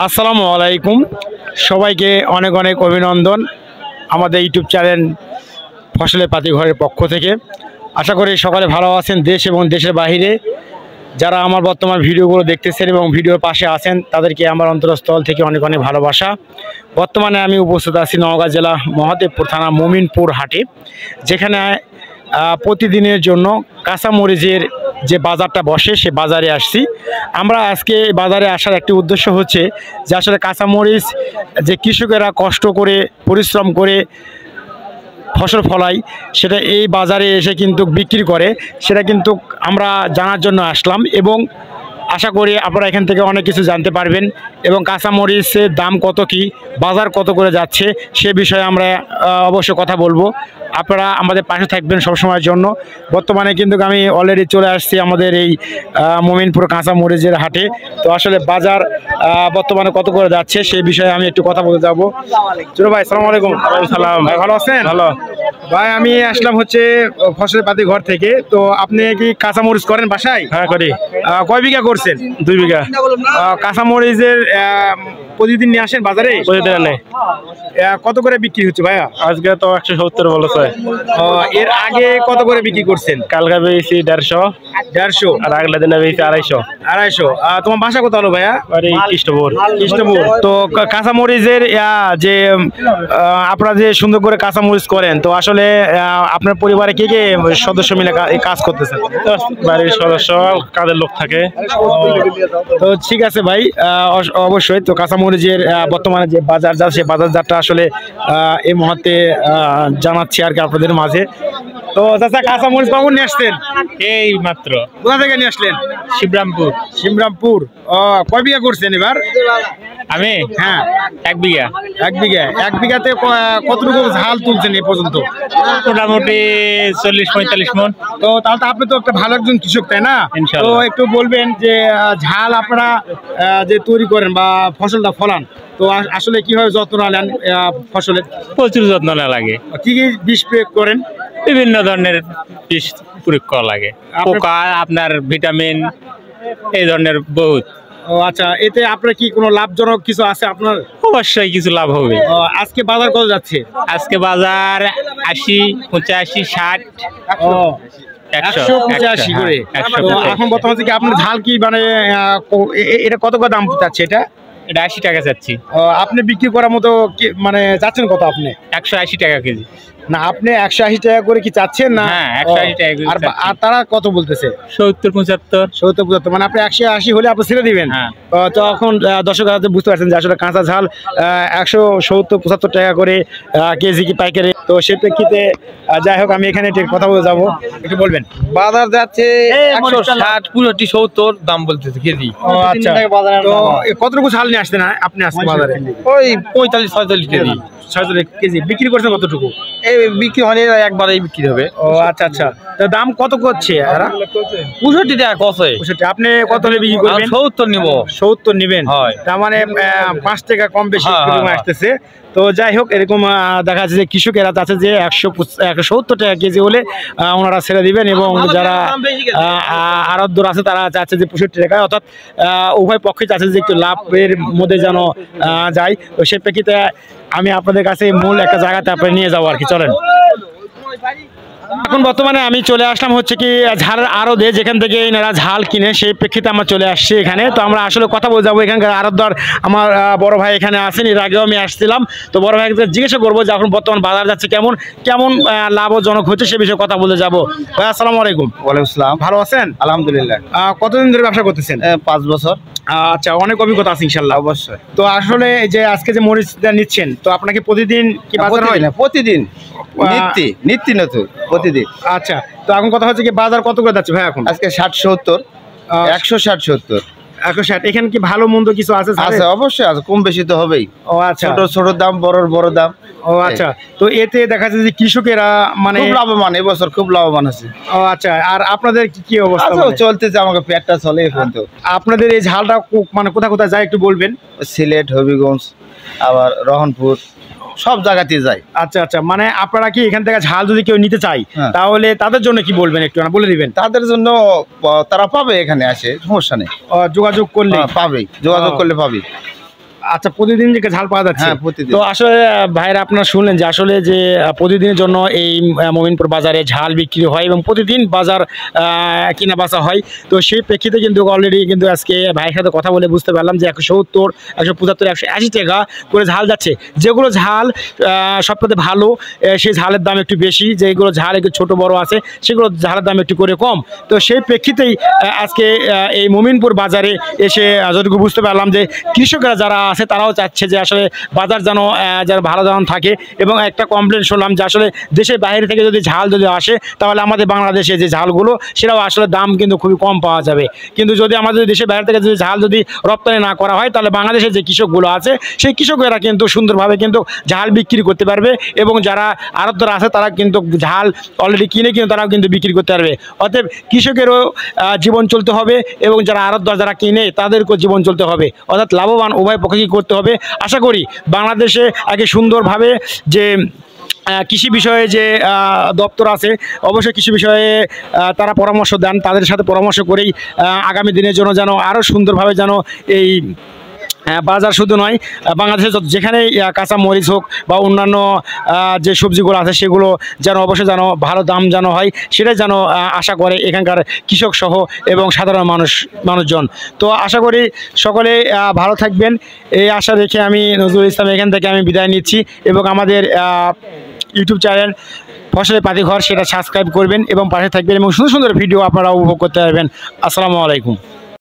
আসসালামু আলাইকুম, সবাইকে অনেক অনেক অভিনন্দন আমাদের ইউটিউব চ্যানেল ফসলের পাতি ঘরের পক্ষ থেকে। আশা করি সকালে ভালো আছেন। দেশ এবং দেশের বাইরে যারা আমার বর্তমান ভিডিওগুলো দেখতেছেন এবং ভিডিওর পাশে আছেন তাদেরকে আমার অন্তরস্থল থেকে অনেক অনেক ভালোবাসা। বর্তমানে আমি উপস্থিত আছি নওগাঁ জেলা মহাদেবপুর থানা মোমিনপুর হাটে, যেখানে প্রতিদিনের জন্য কাঁচামরিচের যে বাজারটা বসে সে বাজারে আসছি। আমরা আজকে বাজারে আসার একটি উদ্দেশ্য হচ্ছে যে আসলে কাঁচামরিচ যে কৃষকেরা কষ্ট করে পরিশ্রম করে ফসল ফলাই সেটা এই বাজারে এসে কিন্তু বিক্রি করে, সেটা কিন্তু আমরা জানার জন্য আসলাম এবং আশা করি আপনারা এখান থেকে অনেক কিছু জানতে পারবেন এবং কাঁচামরিচের দাম কত কি, বাজার কত করে যাচ্ছে সে বিষয়ে আমরা অবশ্যই কথা বলবো। আপনারা আমাদের পাশে থাকবেন সবসময়ের জন্য। বর্তমানে কিন্তু আমি অলরেডি চলে আসছি আমাদের এই মোমিনপুর কাঁচামরিচের হাটে। তো আসলে বাজার বর্তমানে কত করে যাচ্ছে সেই বিষয়ে আমি একটু কথা বলতে যাবো। চলো ভাই, আসসালামু আলাইকুম। সালাম ভাই, ভালো আছেন? ভালো ভাই, আমি আসলাম হচ্ছে ফসলের পাতি ঘর থেকে। তো আপনি কি কাঁচামরিচ করেন বাসায়? হ্যাঁ করি। কয় বিঘা করছেন? 2 বিঘা। কাঁচামরিচের প্রতিদিন নিয়ে আসেন বাজারে? প্রতিদিন আনে। কত করে বিক্রি হচ্ছে ভাইয়া? আজকে তো 170 বলেছে। এর আগে কত করে বিক্রি করছেন? কালকে বেশি 150 আর আগলা দিনে বেশি 250। তোমার বাসা কোথাও হলো ভাইয়া? কৃষ্ণপুর। তো কাঁচামরিচের যে আপনারা যে সুন্দর করে কাঁচামরিচ করেন, তো আসলে আপনার পরিবারে কে কে সদস্য মিলে এই কাজ করতেছেন? বাড়ির সদস্য, কাজের লোক থাকে। তো ঠিক আছে ভাই, অবশ্যই। তো কাঁচামরিচের বর্তমানে যে বাজার যাচ্ছে সেই বাজারটা আসলে এই মুহূর্তে জানাচ্ছি আর কি আপনাদের মাঝে। তো চাচা, কাঁচামরিচ কখন নিয়ে আসছেন? এই মাত্র। কোথা থেকে নিয়ে আসলেন? শিবরামপুর। কয় বিঘা করছেন এবার? আমি হ্যাঁ 1 বিঘা। 1 বিঘাতে কতটুকু ঝাল তুলছেন এ পর্যন্ত? মোটামুটি 40-45 মন। তো তাহলে তো আপনি তো একটা ভালো একজন কৃষক, তাই না? তো একটু বলবেন যে ঝাল আপনারা যে তৈরি করেন বা ফসলটা ফলান, তো আসলে কিভাবে যত্ন নেন ফসলের? প্রচুর যত্ন নেওয়া লাগে। কি কি বিষ প্রয়োগ করেন? বিভিন্ন ধরনের বিষ প্রয়োগ করা লাগে, পোকা, আপনার ভিটামিন, এই ধরনের বহুত। ও আচ্ছা, এতে আপনার কি কোনো লাভজনক কিছু আছে আপনার? অবশ্যই কিছু লাভ হবে। আজকে বাজার কত যাচ্ছে? আজকে বাজার 80, 85, 60, 185 করে। এখন বর্তমানে কি আপনার ঝাল কি মানে এটা কত করে দাম চাচ্ছে? এটা 80 টাকা চাচ্ছি। আপনি বিক্রি করার মতো মানে চাচ্ছেন কত? আপনি 180 টাকা কেজি। না, আপনি 180 টাকা করে কি চাচ্ছেন? না, 180 টাকা। আর তারা কত বলতেছে? 70-75। মানে আপনি 180 হলে আপনি ছেড়ে দিবেন। তখন দর্শক বুঝতে পারছেন যে আসলে কাঁচা ঝাল 170-75 টাকা করে কেজি কি পাইকারি। তো সে প্রেক্ষিতে যাই হোক, আমি এখানে কথা বলে যাবো। একটু বলবেন। বাজার যাচ্ছে 160, 65, 70 দাম বলতেছে কেজি। আচ্ছা, তো কতটুকু ঝাল নিয়ে আসছেন আপনি আজকে বাজারে? ওই 45-46 কেজি। 46 কেজি বিক্রি করছেন কতটুকু? এই বিক্রি হলে একবারেই বিক্রি হবে। ও আচ্ছা আচ্ছা, তো দাম কত করছে? 65 টাকা কষে। আপনি কত হলে বিক্রি করবেন? 70 নিব। 70 নিবেন? তার মানে 5 টাকা কম বেশি আসতেছে। তো যাই হোক, এরকম দেখা যাচ্ছে যে কৃষকেরা চাচ্ছে যে 170 টাকা কেজি হলে ওনারা ছেড়ে দিবেন এবং যারা আড়তদার আছে তারা চাচ্ছে যে 65 টাকা। অর্থাৎ উভয় পক্ষে চাচ্ছে যে একটু লাভের মধ্যে যেন যায়। তো সে প্রেক্ষিতে আমি আপনাদের কাছে মূল একটা জায়গাতে আপনি নিয়ে যাবো আর কি। চলেন। এখন বর্তমানে আমি চলে আসলাম হচ্ছে কি ঝালের আড়তে, যেখান থেকে এনারা ঝাল কিনে, সেই প্রেক্ষিতে আমরা চলে আসছি এখানে। তো আমরা আসলে কথা বলে যাবো। এখানকার আড়তদার আমার বড় ভাই এখানে আছেন, এর আগেও আমি আসছিলাম। তো বড় ভাইকে জিজ্ঞাসা করবো যে এখন বর্তমান বাজার যাচ্ছে কেমন কেমন লাভজনক হচ্ছে সে বিষয়ে কথা বলে যাবো। ভাই আসসালামু আলাইকুম। ওয়ালাইকুম আসসালাম। ভালো আছেন? আলহামদুলিল্লাহ। কতদিন ধরে ব্যবসা করতেছেন? 5 বছর। আচ্ছা, অনেক অভিজ্ঞতা আছে ইনশাল্লাহ। অবশ্যই। তো আসলে যে আজকে যে মরিচটা নিচ্ছেন, তো আপনাকে প্রতিদিন কি বাজার হয়? না, প্রতিদিন নিত্য নতুন প্রতিদিন। আচ্ছা, তো এখন কথা হচ্ছে কি বাজার কত করে যাচ্ছে ভাই এখন? আজকে 60-70, 160-70। 160। এখানে কি ভালো মন্দ কিছু আছে? আছে, অবশ্যই আছে, কম বেশি তো হবেই। ও আচ্ছা, ছোট দাম, বড় দাম। ও আচ্ছা, তো এতে দেখা যাচ্ছে যে কৃষকেরা মানে খুব লাভবান, এবছর খুব লাভবান আছে। ও আচ্ছা, আর আপনাদের কি অবস্থা? চলতেছে, আমাকে পেটটা চলে এখন। তো আপনাদের এই ঝালটা মানে কোথায় কোথায় যায় একটু বলবেন? সিলেট, হবিগঞ্জ, আবার রহনপুর। সব জায়গাতে যায়। আচ্ছা আচ্ছা, মানে আপনারা কি এখান থেকে ঝাল যদি কেউ নিতে চায় তাহলে তাদের জন্য কি বলবেন, একটু বলে দিবেন? তাদের জন্য তারা পাবে, এখানে আসে, সমস্যা নেই, যোগাযোগ করলে পাবে, যোগাযোগ করলে পাবে। আচ্ছা, প্রতিদিন যে ঝাল পাওয়া যাচ্ছে? হ্যাঁ, প্রতিদিন। তো আসলে ভাইরা আপনারা শুনলেন যে আসলে যে প্রতিদিনের জন্য এই মোমিনপুর বাজারে ঝাল বিক্রি হয় এবং প্রতিদিন বাজার কিনা বেচা হয়। তো সেই প্রেক্ষিতে কিন্তু অলরেডি কিন্তু আজকে ভাইয়ের সাথে কথা বলে বুঝতে পারলাম যে 170, 175, 180 টাকা করে ঝাল যাচ্ছে। যেগুলো ঝাল সবথেকে ভালো সেই ঝালের দাম একটু বেশি, যেগুলো ঝাল একটু ছোটো বড় আছে সেগুলো ঝালের দাম একটু করে কম। তো সেই প্রেক্ষিতেই আজকে এই মোমিনপুর বাজারে এসে যতটুকু বুঝতে পারলাম যে কৃষকরা যারা আছে তারাও চাচ্ছে যে আসলে বাজার যেন ভালো যেন থাকে। এবং একটা কমপ্লেন শুনলাম যে আসলে দেশের বাইরে থেকে যদি ঝাল যদি আসে তাহলে আমাদের বাংলাদেশে যে ঝালগুলো সেটাও আসলে দাম কিন্তু খুবই কম পাওয়া যাবে। কিন্তু যদি আমাদের দেশের বাইরে থেকে যদি ঝাল যদি রপ্তানি না করা হয় তাহলে বাংলাদেশের যে কৃষকগুলো আছে সেই কৃষকেরা কিন্তু সুন্দরভাবে কিন্তু ঝাল বিক্রি করতে পারবে এবং যারা আড়তদার আছে তারা কিন্তু ঝাল অলরেডি কিনে কিন্তু তারাও কিন্তু বিক্রি করতে পারবে। অতএব কৃষকেরও জীবন চলতে হবে এবং যারা আড়তদার যারা কিনে তাদেরকেও জীবন চলতে হবে, অর্থাৎ লাভবান উভয় পক্ষে করতে হবে। আশা করি বাংলাদেশে আগে সুন্দরভাবে যে কৃষি বিষয়ে যে দপ্তর আছে অবশ্যই কৃষি বিষয়ে তারা পরামর্শ দেন, তাদের সাথে পরামর্শ করেই আগামী দিনের জন্য যেন আরও সুন্দরভাবে যেন এই বাজার শুধু নয় বাংলাদেশে যেখানে কাঁচা মরিচ হোক বা অন্যান্য যে সবজিগুলো আছে সেগুলো যেন অবশ্যই যেন ভালো দাম যেন হয় সেটাই যেন আশা করে এখানকার কৃষক সহ এবং সাধারণ মানুষজন। তো আশা করি সকলে ভালো থাকবেন এই আশা রেখে আমি নজরুল ইসলাম এখান থেকে আমি বিদায় নিচ্ছি এবং আমাদের ইউটিউব চ্যানেল ফসলের পাতিঘর সেটা সাবস্ক্রাইব করবেন এবং পাশে থাকবেন এবং সুন্দর সুন্দর ভিডিও আপনারা উপভোগ করতে পারবেন। আসসালামু আলাইকুম।